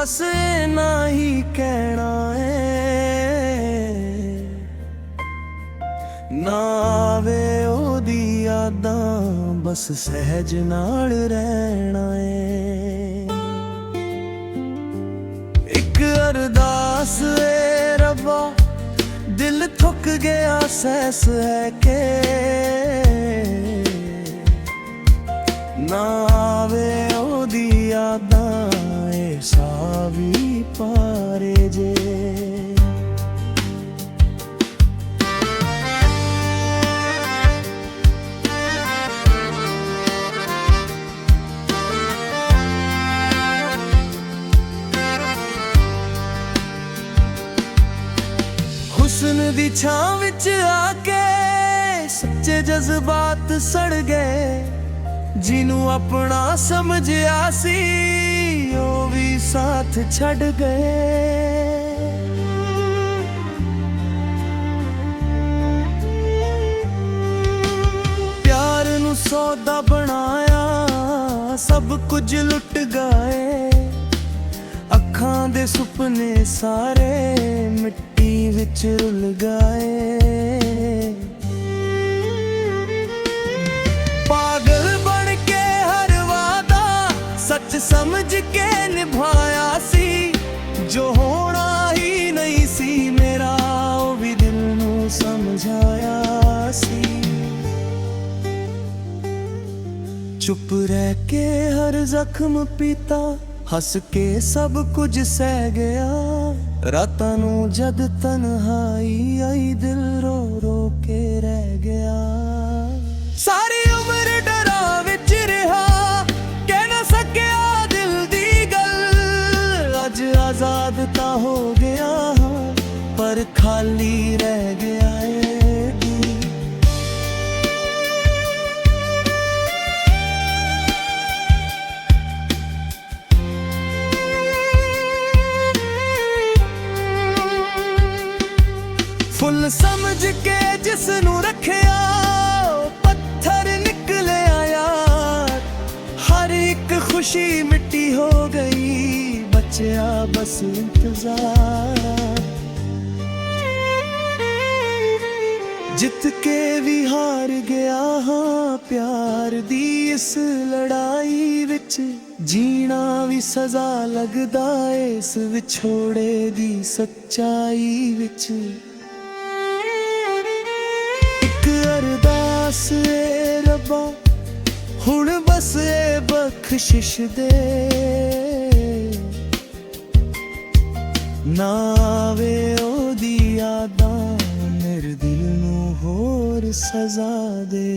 बस इना ही कहना है, ना आवे ओदी यादां बस सहज नाल रहना है। एक अरदास है रब्बा दिल थक गया सहस है के, ना आवे ओदी यादां ए सावी पारे जे। हुस्न दी छां विच आके सच्चे जज्बात सड़ गए, जिनू अपना समझिया सी ओ भी साथ छड़ गए। प्यार नू सौदा बनाया सब कुछ लुट गए, अखां दे सुपने सारे मिट्टी विच रुल गए। पागल बन के हर वादा सच समझ के निभाया सी, जो होना ही नहीं सी मेरा ओ भी दिल नू समझाया सी। चुप रह के हर जख्म पीता, हस के सब कुछ सह गया, रातां नू जद तन्हाई आई दिल रो रो के रह गया। सारी उम्र डरा विच रहा कह ना सकिया दिल दी गल, अज आजाद ता हो गया पर खाली रह गया है। फुल समझ के जिसनू रखिया पत्थर निकले आया, हर एक खुशी मिट्टी हो गई बचा बस इंतजार। जित के भी हार गया हाँ प्यार दी इस लड़ाई विच, जीना भी सजा लगदा इस विछोड़े दी सच्चाई विच। अरदास ए रब्बा हुण बस ए बख्शिश दे, ना आवे ओदी यादां मेरे दिल नू होर सजा दे।